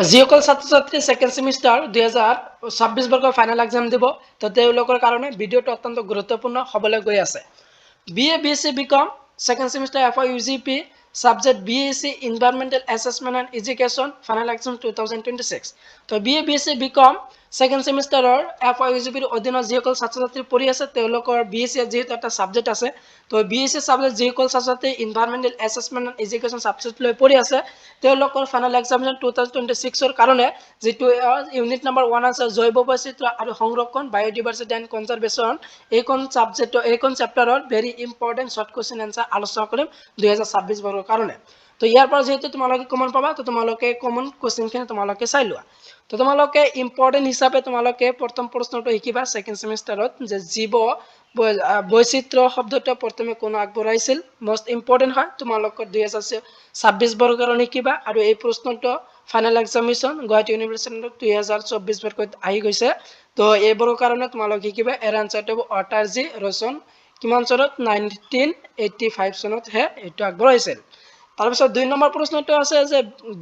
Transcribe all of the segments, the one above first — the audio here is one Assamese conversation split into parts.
যিসকল ছাত্ৰ ছাত্ৰী সেকেন্ড সেমিস্টাৰ 2026 বৰ্গৰ ফাইনেল এক্সাম দিব তো তেওঁলোকৰ কাৰণে ভিডিঅ'টো অত্যন্ত গুৰুত্বপূৰ্ণ হ'বলৈ গৈ আছে BA BSc BCom second semester FY UGP subject BSc environmental assessment and education final exam 2026 তো BA BSc BCom সেকেন্ড সেমিস্টাৰৰ FY UGP ৰ অধীনত যিসকল ছাত্ৰ ছাত্ৰী পঢ়ি আছে তেওঁলোকৰ BSc যেহেতু এটা সাবজেক্ট আছে তো BSc সাবজেক্ট যিসকল ছাত্ৰ ছাত্ৰী এনভায়ৰনমেন্টাল অ্যাসেসমেন্ট এন্ড এডুকেশন সাবজেক্ট লৈ পঢ়ি আছে তেওঁলোকৰ ফাইনেল এক্সামিনেশ্যন 2026 ৰ কাৰণে যেটো ইউনিট নম্বৰ 1 আছে জৈৱ বৈচিত্ৰ্য আৰু সংৰক্ষণ বায়োডাইভাৰ্চিটি এন্ড কনজাৰভেশ্যন এইখন সাবজেক্ট এইখন চেপ্টাৰৰ very important short question answer আলোচনা কৰিম 2026 বৰ্গৰ কাৰণে তো ইয়াৰ পৰা যেহেতু তোমালোকে কমন পাবা তো তোমালোকে কমন কোৱেশ্চনখিনি তোমালোকে চাই লোৱা তো তোমালোকে ইম্পৰ্টেন্ট হিচাপে তোমালোকে প্ৰথম প্ৰশ্নটো শিকিবা সেকেন্ড সেমিস্টাৰত যে জীৱ বৈচিত্ৰ্য শব্দটো প্ৰথমে কোন আগবঢ়াইছিল মোস্ট ইম্পৰ্টেন্ট হয় তোমালোকৰ 2026 বৰ্গৰ কাৰণে শিকিবা আৰু এই প্ৰশ্নটো ফাইনেল এক্সামিনেশ্যন গুৱাহাটী ইউনিভাৰ্চিটিত 2024 বৰ্গত আহি গৈছে তো এই বৰ্গৰ কাৰণে তোমালোকে শিকিবা এৰ আনসাৰটো হ'ব অটাৰজি ৰচন কিমান চনত 1985 চনত হে এটো আগবঢ়াইছিল তাৰপিছত 2 নম্বৰ প্ৰশ্নটো আছে যে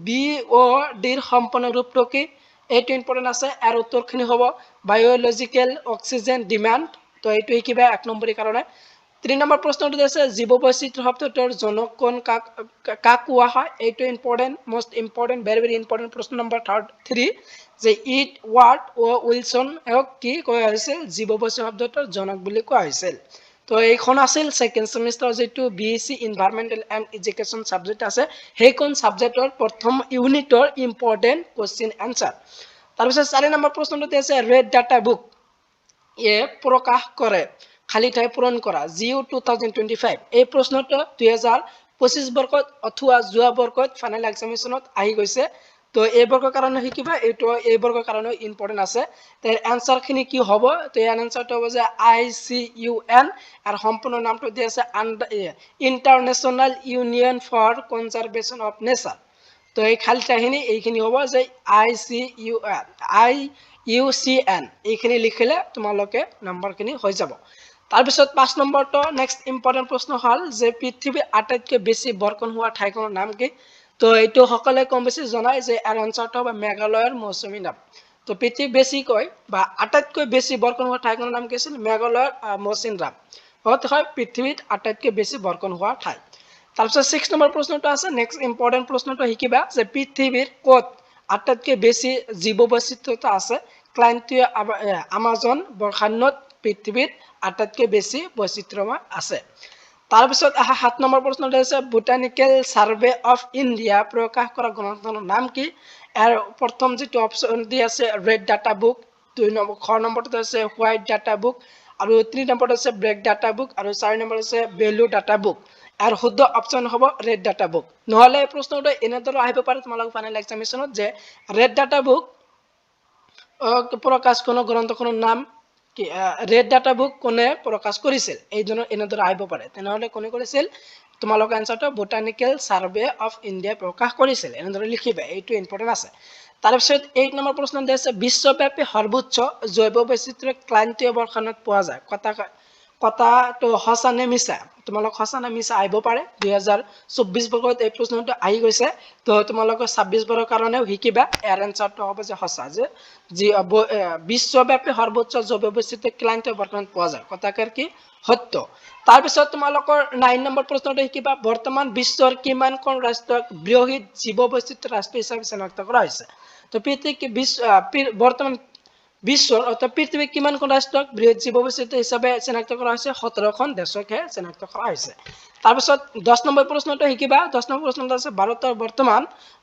BOD-ৰ সম্পূৰ্ণ ৰূপটো কি এইটো ইম্পৰ্টেন্ট আছে আৰু উত্তৰখিনি হ'ব বায়োলজিক্যাল অক্সিজেন ডিমান্ড তো এইটো শিকিবা 1 নম্বৰৰ কাৰণে 3 নম্বৰ প্ৰশ্নটো আছে জীৱ বৈচিত্ৰ্য শব্দটোৰ জনক কোন কাক কোৱা হয় এইটো important most important very important প্ৰশ্ন নম্বৰ 3 যে ইট ওয়াৰ্ড ও উইলসন এওক কি কোৱা হৈছিল জীৱ বৈচিত্ৰ্য শব্দটোৰ জনক বুলি কোৱা হৈছিল তো এইখন আছিল সেকেন্ড সেমিস্টাৰ যেটো BSc এনভায়ৰনমেন্টাল এন্ড এডুকেশন সাবজেক্ট আছে সেইখন সাবজেক্টৰ প্ৰথম ইউনিটৰ ইম্পৰ্টেন্ট কোৱেশ্চন আনসাৰ তাৰপিছত 4 নম্বৰ প্ৰশ্নটো আছে ৰেড ডাটা বুক প্ৰকাশ কৰে খালি ঠাই পূৰণ কৰা জিও 2025 এই প্ৰশ্নটো 2025 বৰ্গত অথবা যোৱা বৰ্গত ফাইনেল এক্সামিনেশ্যনত আহি গৈছে তো এই বৰ্গৰ কাৰণে শিকিবা এইটো এই বৰ্গৰ কাৰণে ইম্পৰ্টেন্ট আছে তাৰ আনসাৰ খিনি কি হ'ব তো এই আনসাৰটো হ'ব যে ICUN আৰু সম্পূৰ্ণ নামটো দি আছে international union for conservation of nature তো এই খালি ঠাইখিনি এইখিনি হ'ব যে IUCN এইখিনি লিখিলে তোমালোকে নম্বৰখিনি হৈ যাব তাৰপিছত 5 নম্বৰটো নেক্সট ইম্পৰ্টেন্ট প্ৰশ্ন হল যে পৃথিৱীৰ আটাইতকৈ বেছি বৰ্ষণ হোৱা ঠাইখনৰ নাম কি তো এইটো সকলে কম বেছি জনায় যে এৰ আনসাৰটো হ'ব মেঘালয়ৰ মৌচুমী নাম তো পৃথিৱী বেছিকৈ বা আটাইতকৈ বেছি বৰ্ষণ হোৱা ঠাইখনৰ নাম কি আছিল মেঘালয়ৰ মৌচিন ৰাম হয় পৃথিৱীত আটাইতকৈ বেছি বৰ্ষণ হোৱা ঠাই তাৰপিছত 6 নম্বৰ প্ৰশ্নটো আছে নেক্সট ইম্পৰ্টেন্ট প্ৰশ্নটো শিকিবা যে পৃথিৱীৰ ক'ত আটাইতকৈ বেছি জীৱ বৈচিত্ৰ্যতা আছে ক্লান্তীয় আমাজন বৰ্ষাৰণ্যত পৃথিৱীত আটাইতকৈ বেছি বৈচিত্ৰ্যময় আছে তাৰপিছত 7 নম্বৰ প্ৰশ্নটো আছে বোটানিকেল সাৰ্ভে অফ ইণ্ডিয়া প্ৰকাশ কৰা গ্ৰন্থখনৰ নাম কি এৰ প্ৰথম যেটো অপচন দি আছে ৰেড ডাটা বুক 2 নম্বৰটো আছে হোৱাইট ডাটা বুক আৰু 3 নম্বৰটো আছে ব্লেক ডাটা বুক আৰু 4 নম্বৰ আছে বেলু ডাটা বুক আৰ শুদ্ধ অপশন হ'ব ৰেড ডাটা বুক নহলে এই প্ৰশ্নটো এনেদৰে আহিব পাৰে তোমালোক ফাইনেল এক্সামিনেশ্যনত যে ৰেড ডাটা বুক প্ৰকাশ কোনো গ্ৰন্থখনৰ নাম কি ৰেড ডাটা বুক কোনে প্ৰকাশ কৰিছিল এইজনৰ এনেদৰে আহিব পাৰে তেনেহলে কোনে কৰিছিল তোমালোক আনসাৰটো বোটানিকেল সাৰ্ভে অফ ইণ্ডিয়া প্ৰকাশ কৰিছিল এনেদৰে লিখিবা এইটো ইম্পৰ্টেন্ট আছে তাৰপিছত 8 নম্বৰ প্ৰশ্ন দিছে বিশ্বব্যাপী সৰ্বোচ্চ জৈৱ বৈচিত্ৰ্য ক্লান্তীয় বৰ্ষানত পোৱা যায় কথাটো সঁচা নে মিছা তোমালোক সঁচা নে মিছা আহিব পাৰে 2024 বৰ্গত এই প্ৰশ্নটো আহি গৈছে তো তোমালোক 26 বৰ্গৰ কাৰণেও শিকিবা এৰ আনসাৰটো হ'ব যে সঁচা যে বিশ্বব্যাপী সৰ্বোচ্চ জৈৱ বৈচিত্ৰ্য ক্লান্তীয় বৰ্ষানত পোৱা যায় কথাকাৰ কি সত্য তাৰপিছত তোমালোকৰ 9 নম্বৰ প্ৰশ্নটো শিকিবা বৰ্তমান বিশ্বৰ কিমানখন ৰাষ্ট্ৰক বৃহৎ জীৱ বৈচিত্ৰ্য ৰাষ্ট্ৰ হিচাপে চিনাক্ত কৰা হৈছে তো বৰ্তমান বিশ্বৰ অৰ্থাৎ পৃথিৱীৰ কিমানখন ৰাষ্ট্ৰক বৃহৎ জীৱ বৈচিত্ৰ্য হিচাপে চিনাক্ত কৰা হৈছে 17খন দেশকহে চিনাক্ত কৰা হৈছে তাৰপিছত 10 নম্বৰ প্ৰশ্নটো শিকিবা 10 নম্বৰ প্ৰশ্নটো আছে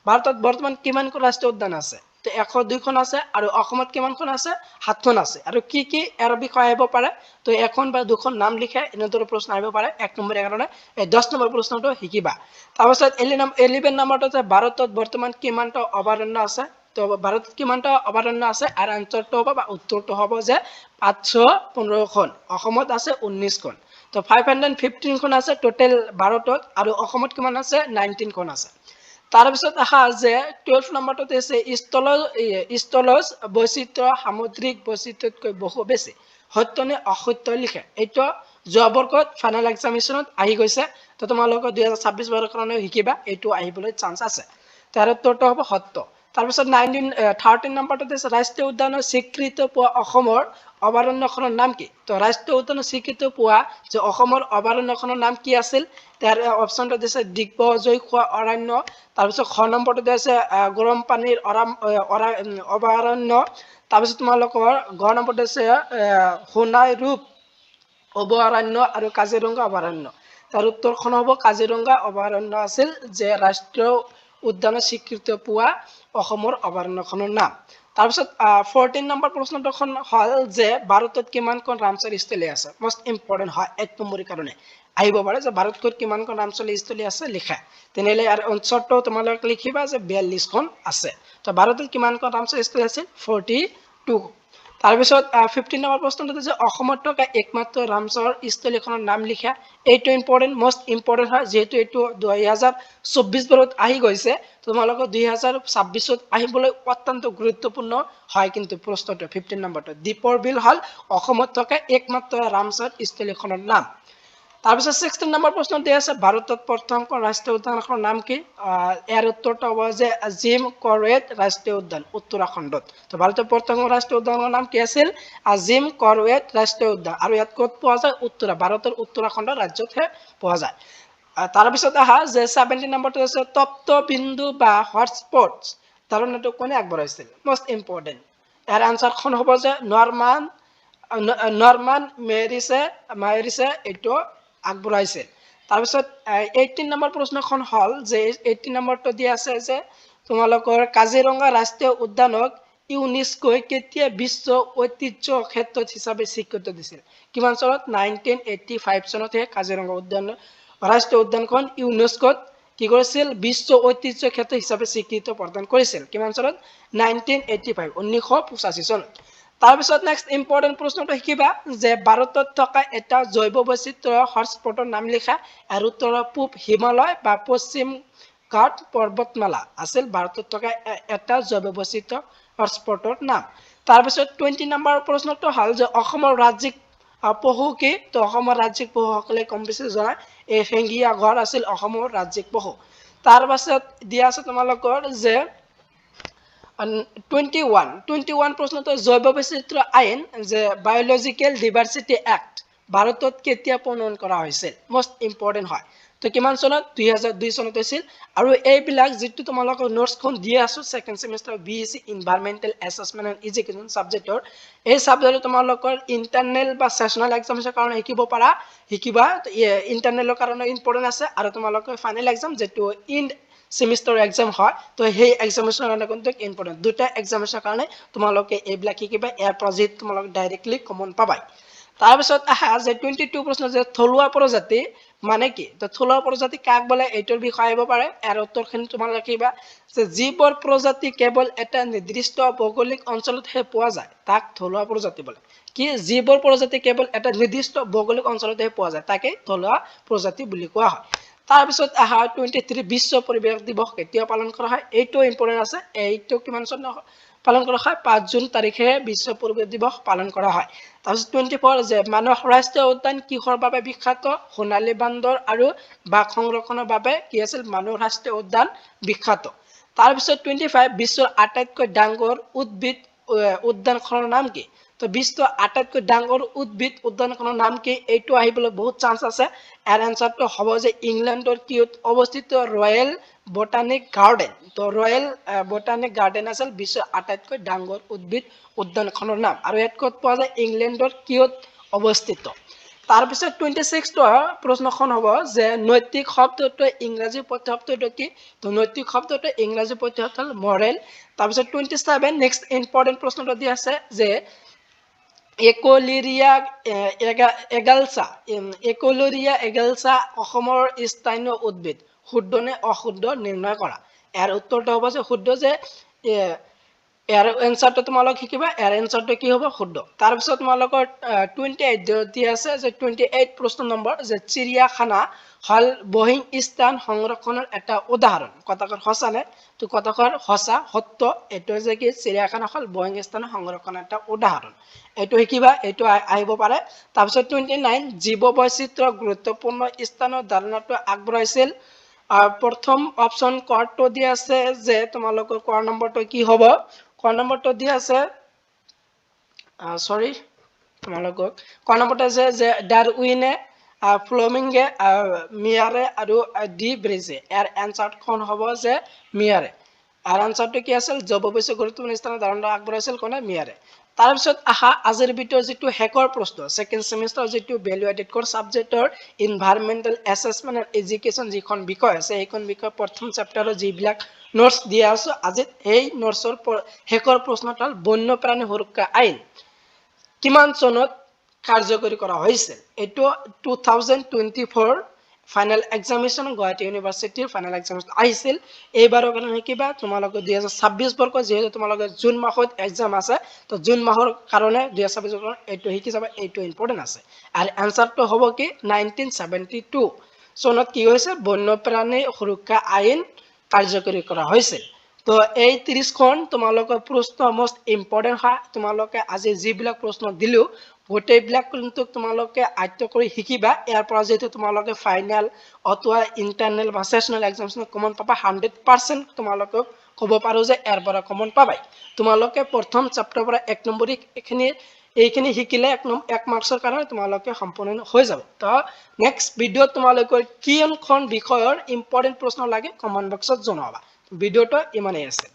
ভাৰতত বৰ্তমান কিমানখন ৰাষ্ট্ৰীয় উদ্যান আছে তো 102খন আছে আৰু অসমত কিমানখন আছে 7খন আছে আৰু কি কি এৰ বিষয় আহিব পাৰে তো এখন বা দুখন নাম লিখে এনেদৰে প্ৰশ্ন আহিব পাৰে 1 নম্বৰৰ কাৰণে এই 10 নম্বৰ প্ৰশ্নটো শিকিবা তাৰপিছত 11 নম্বৰটো আছে ভাৰতত বৰ্তমান কিমানটা অভয়াৰণ্য আছে তো ভাৰতত কিমানটা অভয়াৰণ্য আছে আৰ আনসাৰটো হ'ব বা উত্তৰটো হ'ব যে 515খন অসমত আছে 19খন তো 515খন আছে টোটাল ভাৰতত আৰু অসমত কিমান আছে 19খন আছে তাৰপিছত আহা যে 12 নম্বৰটো আছে স্থলজ বৈচিত্ৰ্য সামুদ্ৰিক বৈচিত্ৰ্যতকৈ বহু বেছি সত্য নে অসত্য লিখে এইটো যোৱা বৰ্গত ফাইনেল এক্সামিনেশ্যনত আহি গৈছে তো তোমালোকে 2026 বৰ্গৰ কাৰণে শিকিবা এইটো আহিবলৈ চান্স আছে তাৰ উত্তৰটো হ'ব সত্য তাৰপিছত 13 নম্বৰটো দিছে ৰাষ্ট্ৰীয় উদ্যানৰ স্বীকৃতি পোৱা অসমৰ অভয়াৰণ্যখনৰ নাম কি তো ৰাষ্ট্ৰীয় উদ্যানৰ স্বীকৃতি পোৱা যে অসমৰ অভয়াৰণ্যখনৰ নাম কি আছিল তাৰ অপচনটো দিছে দিগ্বজয় খোৱা অৰণ্য তাৰপিছত খ নম্বৰটো দিছে গৰম পানীৰ অভয়াৰণ্য তাৰপিছত তোমালোকৰ গ নম্বৰটো দিছে সোণাই ৰূপ অভয়াৰণ্য আৰু কাজিৰঙা অভয়াৰণ্য তাৰ উত্তৰখন হ'ব কাজিৰঙা অভয়াৰণ্য আছিল যে ৰাষ্ট্ৰীয় উদ্যানৰ স্বীকৃতি পোৱা অসমৰ অভয়াৰণ্যখনৰ নাম তাৰপিছত 14 নম্বৰ প্ৰশ্নটোখন হ'ল যে ভাৰতত কিমানখন ৰামচৰ স্থলী আছে most important হয় 1 নম্বৰৰ কাৰণে আহিব পাৰে যে ভাৰতত কিমানখন ৰামচৰ স্থলী আছে লিখা তেনেহলে আৰু অঞ্চলটো তোমালোকে লিখিবা যে 42খন আছে তো ভাৰতত কিমানখন ৰামচৰ স্থলী আছে 42 তাৰপিছত 15 নম্বৰ প্ৰশ্নটো যে অসমত থকা একমাত্ৰ ৰামচৰ স্থলীখনৰ নাম লিখা এইটো ইম্পৰ্টেন্ট most ইম্পৰ্টেন্ট হয় যেহেতু এইটো 2024 বৰত আহি গৈছে তোমালোকৰ 2026ত আহিবলৈ অত্যন্ত গুৰুত্বপূৰ্ণ হয় কিন্তু প্ৰশ্নটো 15 নম্বৰটো দীপৰ বিল হল অসমত থকা একমাত্ৰ ৰামচৰ স্থলীখনৰ নাম তাৰপিছত 16 নম্বৰ প্ৰশ্নটো আছে ভাৰতত প্ৰথমখন ৰাষ্ট্ৰীয় উদ্যানখনৰ নাম কি ইয়াৰ উত্তৰটো হ'ব যে জিম কৰবেট ৰাষ্ট্ৰীয় উদ্যান উত্তৰাখণ্ডত তো ভাৰতৰ প্ৰথম ৰাষ্ট্ৰীয় উদ্যানৰ নাম কি আছিল জিম কৰবেট ৰাষ্ট্ৰীয় উদ্যান আৰু ইয়াত ক'ত পোৱা যায় ভাৰতৰ উত্তৰাখণ্ড ৰাজ্যতহে পোৱা যায় তাৰপিছত আহা যে 17 নম্বৰটো আছে তপ্ত বিন্দু বা হটস্পটছ ধাৰণাটো কোনে আগবঢ়াইছিল most important ইয়াৰ আনসাৰখন হ'ব যে নৰমান মেৰিছে এইটো আগবঢ়াইছিল তাৰপিছত 18 নম্বৰ প্ৰশ্নখন হ'ল যে 18 নম্বৰটো দিয়া আছে যে তোমালোকৰ কাজিৰঙা ৰাষ্ট্ৰীয় উদ্যানক ইউনেস্কোই কেতিয়া বিশ্ব ঐতিহ্য ক্ষেত্ৰ হিচাপে স্বীকৃতি দিছিল কিমান চনত 1985 চনতে কাজিৰঙা উদ্যান ৰাষ্ট্ৰীয় উদ্যানখন ইউনেস্কোত কি কৰিছিল বিশ্ব ঐতিহ্য ক্ষেত্ৰ হিচাপে স্বীকৃতি প্ৰদান কৰিছিল কিমান চনত 1985 চনত তাৰপিছত নেক্সট ইম্পৰ্টেন্ট প্ৰশ্নটো শিকিবা যে ভাৰতত থকা এটা জৈৱ বৈচিত্ৰ্য হটস্পটৰ নাম লিখা আৰু উত্তৰ পূব হিমালয় বা পশ্চিম ঘাট পৰ্বতমালা আছিল ভাৰতত থকা এটা জৈৱ বৈচিত্ৰ্য হটস্পটৰ নাম তাৰপিছত 20 নম্বৰ প্ৰশ্নটো হ'ল যে অসমৰ ৰাজ্যিক পহু কি তো অসমৰ ৰাজ্যিক পহুসকলে কম বেছি জনায় এই হেঙ্গিয়া গড় আছিল অসমৰ ৰাজ্যিক পহু তাৰপাছত দিয়া আছে তোমালোকৰ যে 21 প্ৰশ্নটো জৈৱ বৈচিত্ৰ্য আইন যে বায়োলজিকেল ডাইভাৰ্চিটি এক্ট ভাৰতত কেতিয়া প্ৰণয়ন কৰা হৈছিল most important হয় তো কিমান চনত 2002 চনত হৈছিল আৰু এইবিলাক যেটো তোমালোকৰ নোটছখন দি আছো second semester BSc environmental assessment and education সাবজেক্টৰ এই সাবজেক্টৰ তোমালোকৰ ইন্টাৰনেল বা সেশনাল এক্সামছৰ কাৰণে শিকিবা ইন্টাৰনেলৰ কাৰণে ইম্পৰ্টেন্ট আছে আৰু তোমালোকৰ ফাইনেল এক্সাম যেটো ইন সেমিস্টাৰ এক্সাম হয় তো সেই এক্সামিনেশনৰ কাৰণে কিন্তু ইম্পৰ্টেন্ট দুটা এক্সামিনেশনৰ কাৰণে তোমালোকে এইবিলাক শিকিবা ইয়াৰ প্ৰজেক্ট তোমালোকে ডাইৰেক্টলি কমন পাবাই তাৰপিছত আহা যে 22 প্ৰশ্ন যে থলুৱা প্ৰজাতি মানে কি তো থলুৱা প্ৰজাতি কাক বলে এইটোৰ বিষয় আহিব পাৰে ইয়াৰ উত্তৰখিনি তোমালোকে লিখিবা যে যিবোৰ প্ৰজাতি কেৱল এটা নিৰ্দিষ্ট ভৌগোলিক অঞ্চলতহে পোৱা যায় তাক থলুৱা প্ৰজাতি বলে কি যিবোৰ প্ৰজাতি কেৱল এটা নিৰ্দিষ্ট ভৌগোলিক অঞ্চলতহে পোৱা যায় তাকে থলুৱা প্ৰজাতি বুলি কোৱা হয় তাৰপিছত আহা 23 বিশ্ব পৰিৱেশ দিৱস কেতিয়া পালন কৰা হয় এইটো ইম্পৰ্টেন্ট আছে এইটো কিমান চনত পালন কৰা হয় 5 জুন তাৰিখে বিশ্ব পৰিৱেশ দিৱস পালন কৰা হয় তাৰপিছত 24 যে মানস ৰাষ্ট্ৰীয় উদ্যান কিহৰ বাবে বিখ্যাত সোণালী বান্দৰ আৰু বাঘ সংৰক্ষণৰ বাবে কি আছিল মানস ৰাষ্ট্ৰীয় উদ্যান বিখ্যাত তাৰপিছত 25 বিশ্বৰ আটাইতকৈ ডাঙৰ উদ্ভিদ উদ্যানখনৰ নাম কি তো বিশ্বৰ আটাইতকৈ ডাঙৰ উদ্ভিদ উদ্যানখনৰ নাম কি এইটো আহিবলৈ বহুত চান্স আছে এৰ আনসাৰটো হ'ব যে ইংল্যান্ডৰ কিউত অৱস্থিত ৰয়েল বটানিক গাৰ্ডেন তো ৰয়েল বটানিক গাৰ্ডেন আছিল বিশ্বৰ আটাইতকৈ ডাঙৰ উদ্ভিদ উদ্যানখনৰ নাম আৰু ইয়াত ক'ত পোৱা যায় ইংল্যান্ডৰ কিউত অৱস্থিত তাৰপিছত 26 প্ৰশ্নখন হ'ব যে নৈতিক শব্দটো ইংৰাজী প্ৰত্যয়টো কি তো নৈতিক শব্দটো ইংৰাজী প্ৰত্যয় হ'ল মৰেল তাৰপিছত 27 নেক্সট ইম্পৰ্টেন্ট প্ৰশ্নটো দি আছে যে একোলেৰিয়া এগালছা অসমৰ স্থানীয় উদ্ভিদ শুদ্ধ নে অশুদ্ধ নিৰ্ণয় কৰা ইয়াৰ উত্তৰটো হ'ব যে শুদ্ধ যে ইয়াৰ এনসাৰটো তোমালোক শিকিবা ইয়াৰ এনসাৰটো কি হ'ব শুদ্ধ তাৰপিছত তোমালোকৰ 28 দি আছে যে 28 প্ৰশ্ন নম্বৰ যে চিৰিয়াখানা হল বহিং স্থান সংৰক্ষণৰ এটা উদাহৰণ কথাকৰ সঁচা নে তো কথাকৰ সঁচা সত্য এটো যে কি চিৰিয়াখানা হল বহিং স্থান সংৰক্ষণৰ এটা উদাহৰণ এটো শিকিবা এটো আহিব পাৰে তাৰপিছত 29 জীৱ বৈচিত্ৰ্য গুৰুত্বপূৰ্ণ স্থানৰ ধাৰণাটো আগবঢ়াইছিল প্ৰথম অপশন কোৱাটো দিয়া আছে যে তোমালোকৰ কোৱা নম্বৰটো কি হ'ব কোৱা নম্বৰটো দিয়া আছে সৰি তোমালোকক কোৱা নম্বৰটো আছে যে ডাৰউইনে ফ্লেমিংগে মিয়াৰে আৰু ডি ব্ৰিজে ইয়াৰ এনসাৰখন হ'ব যে মিয়াৰে আৰ আনসাৰটো কি আছিল জববৈশ্য গুৰুত্বপূৰ্ণ স্থানত ধাৰণা আগবঢ়াইছিল কোনে মিয়াৰে তাৰপিছত আহা আজিৰ ভিডিঅ'ৰ যেটো হেকৰ প্ৰশ্ন সেকেন্ড সেমিস্টাৰ যেটো ভ্যালু এডেড কোৰ সাবজেক্টৰ এনভায়ৰনমেন্টাল অ্যাসেসমেন্ট এন্ড এডুকেশন যিখন বিষয় আছে এইখন বিষয় প্ৰথম চেপ্টাৰৰ যিবিলাক নোটস দিয়া আছে আজি এই নোটসৰ হেকৰ প্ৰশ্নটাল বন্যপ্ৰাণী সুৰক্ষা আইন কিমান চনত কাৰ্যকৰী কৰা হৈছিল এটো 2024 ফাইনাল এক্সামিনেশন গুৱাহাটী ইউনিভাৰ্সিটিৰ ফাইনাল এক্সামিনেশন আহিছিল এইবাৰৰ কাৰণে কিবা তোমালোকে 2026 বৰ্ষ যেহেতু তোমালোকে জুন মাহত এক্সাম আছে তো জুন মাহৰ কাৰণে 2026 বৰ্ষ এটো হিকি যাবা এটো ইম্পৰ্টেন্ট আছে আৰু আনসাৰটো হ'ব কি 1972 চনত কি হৈছে বন্যপ্ৰাণী সুৰক্ষা আইন কাৰ্যকৰী কৰা হৈছিল তো এই 30 খন তোমালোকৰ প্ৰশ্ন মোস্ট ইম্পৰ্টেন্ট হয় তোমালোকে আজি যিবিলাক প্ৰশ্ন দিলো গোটেইবিলাক কিন্তু তোমালোকে আয়ত্ত কৰি শিকিবা ইয়াৰ পৰা যেটো তোমালোকে ফাইনাল অথবা ইন্টাৰনেল বা সেশনাল এক্সামিনেশন কমন পাবা 100% তোমালোকে ক'ব পাৰো যে ইয়াৰ পৰা কমন পাবাই তোমালোকে প্ৰথম চেপ্টাৰৰ পৰা 1 নম্বৰ এইখিনি শিকিলে 1 মাৰ্কছৰ কাৰণে তোমালোকে সম্পূৰ্ণ হৈ যাব তো নেক্সট ভিডিঅ তোমালোকৰ কিয়নখন বিষয়ৰ ইম্পৰ্টেন্ট প্ৰশ্ন লাগে কমেন্ট বক্সত জনাবা ভিডিঅটো ইমানেই আছে